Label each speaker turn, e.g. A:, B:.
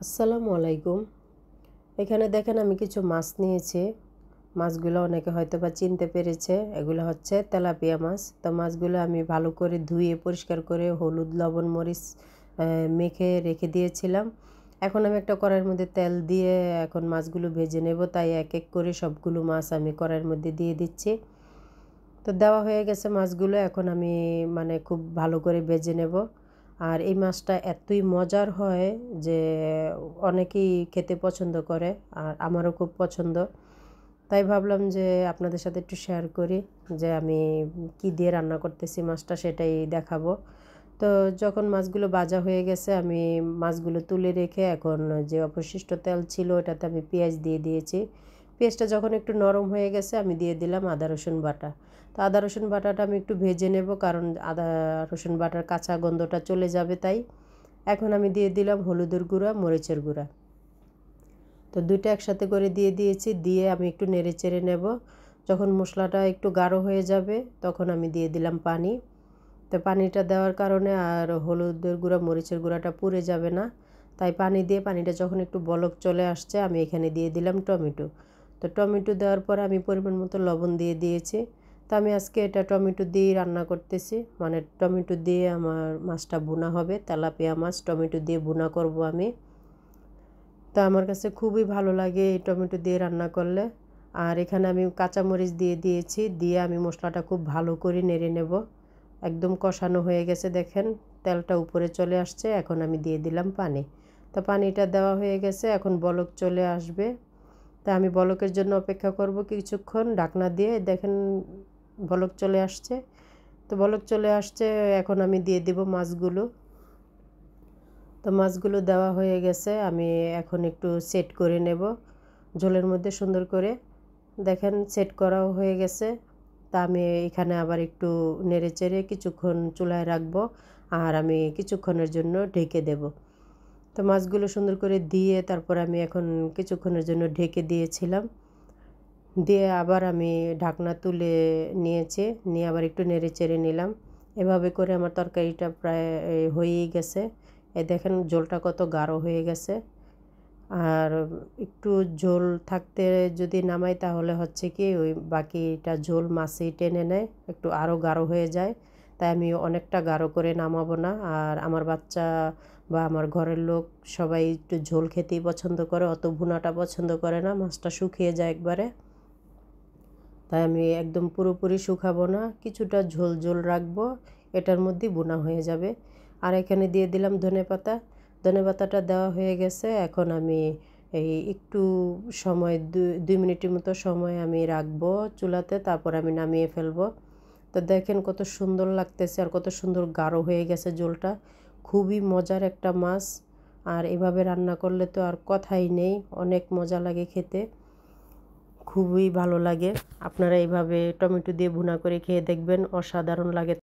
A: আসসালামু আলাইকুম। এখানে দেখেন আমি কিছু মাছ নিয়েছি। মাছগুলো অনেকে হয়তোবা চিনতে পেরেছে। এগুলো হচ্ছে তেলাপিয়া মাছ। তো মাছগুলো আমি ভালো করে ধুয়ে পরিষ্কার করে হলুদ, লবণ, মরিচ মেখে রেখে দিয়েছিলাম। এখন আমি একটা কড়াইয়ের মধ্যে তেল দিয়ে এখন মাছগুলো ভেজে নেব। তাই এক এক করে সবগুলো মাছ আমি কড়াইয়ের মধ্যে দিয়ে দিচ্ছি। তো দেওয়া হয়ে গেছে মাছগুলো। এখন আমি খুব ভালো করে ভেজে নেব। আর এই মাছটা এতই মজার হয় যে অনেকেই খেতে পছন্দ করে, আর আমারও খুব পছন্দ। তাই ভাবলাম যে আপনাদের সাথে একটু শেয়ার করি যে আমি কি দিয়ে রান্না করতেছি মাছটা, সেটাই দেখাবো। তো যখন মাছগুলো ভাজা হয়ে গেছে আমি মাছগুলো তুলে রেখে এখন যে অবশিষ্ট তেল ছিল ওটাতে আমি পেঁয়াজ দিয়ে দিয়েছি। পেঁয়াজটা যখন একটু নরম হয়ে গেছে আমি দিয়ে দিলাম আদা রসুন বাটা। তো আদা রসুন বাটাটা আমি একটু ভেজে নেব, কারণ আদা রসুন বাটার কাঁচা গন্ধটা চলে যাবে। তাই এখন আমি দিয়ে দিলাম হলুদের গুঁড়া, মরিচের গুঁড়া। তো দুইটা একসাথে করে দিয়ে দিয়েছি। দিয়ে আমি একটু নেড়ে চেড়ে নেব। যখন মশলাটা একটু গাঢ় হয়ে যাবে তখন আমি দিয়ে দিলাম পানি। তো পানিটা দেওয়ার কারণে আর হলুদের গুঁড়া, মরিচের গুঁড়াটা পুড়ে যাবে না। তাই পানি দিয়ে পানিটা যখন একটু বলক চলে আসছে আমি এখানে দিয়ে দিলাম টমেটো। তো টমেটো দেওয়ার পর আমি পরিমাণ মতো লবণ দিয়ে দিয়েছি। তো আমি আজকে এটা টমেটো দিয়েই রান্না করতেছি, টমেটো দিয়ে আমার মাছটা ভুনা হবে। তেলাপিয়া মাছ টমেটো দিয়ে ভুনা করব আমি। তো আমার কাছে খুবই ভালো লাগে এই টমেটো দিয়ে রান্না করলে। আর এখানে আমি কাঁচামরিচ দিয়ে দিয়েছি। দিয়ে আমি মশলাটা খুব ভালো করে নেড়ে নেব। একদম কষানো হয়ে গেছে, দেখেন তেলটা উপরে চলে আসছে। এখন আমি দিয়ে দিলাম পানি। তো পানিটা দেওয়া হয়ে গেছে, এখন বলক চলে আসবে। তা আমি বলকের জন্য অপেক্ষা করব কিছুক্ষণ ঢাকনা দিয়ে। দেখেন বলক চলে আসছে। তো বলক চলে আসছে, এখন আমি দিয়ে দেব মাছগুলো। তো মাছগুলো দেওয়া হয়ে গেছে, আমি এখন একটু সেট করে নেব ঝোলের মধ্যে সুন্দর করে। দেখেন সেট করাও হয়ে গেছে। তা আমি এখানে আবার একটু নেড়ে চেড়ে কিছুক্ষণ চুলায় রাখবো। আর আমি কিছুক্ষণের জন্য ঢেকে দেব। তো মাছগুলো সুন্দর করে দিয়ে তারপর আমি এখন কিছুক্ষণের জন্য ঢেকে দিয়েছিলাম। দিয়ে আবার আমি ঢাকনা তুলে নিয়েছি, নিয়ে আবার একটু নেড়ে চেড়ে নিলাম। এভাবে করে আমার তরকারিটা প্রায় হয়েই গেছে। এই দেখেন ঝোলটা কত গাঢ় হয়ে গেছে। আর একটু ঝোল থাকতে যদি নামাই তাহলে হচ্ছে কি ওই বাকিটা ঝোল মাছেই টেনে নেয়, একটু আরও গাঢ় হয়ে যায়। তাই আমি অনেকটা গাঢ় করে নামাবো না। আর আমার বাচ্চা বা আমার ঘরের লোক সবাই একটু ঝোল খেতেই পছন্দ করে, অত ভুনাটা পছন্দ করে না, মাছটা শুকিয়ে যায় একবারে। তাই আমি একদম পুরোপুরি শুকাবো না, কিছুটা ঝোল ঝোল রাখবো। এটার মধ্যেই বোনা হয়ে যাবে। আর এখানে দিয়ে দিলাম ধনেপাতা। ধনেপাতাটা দেওয়া হয়ে গেছে। এখন আমি এই একটু সময় 2 মিনিটের মতো সময় আমি রাখবো চুলাতে, তারপর আমি নামিয়ে ফেলবো। তো দেখেন কত সুন্দর লাগতেছে আর কত সুন্দর গাঢ় হয়ে গেছে ঝোলটা। খুবই মজার একটা মাছ। আর এভাবে রান্না করলে তো আর কথাই নেই, অনেক মজা লাগে খেতে, খুবই ভালো লাগে। আপনারা এইভাবে টমেটো দিয়ে ভুনা করে খেয়ে দেখবেন, অসাধারণ লাগে।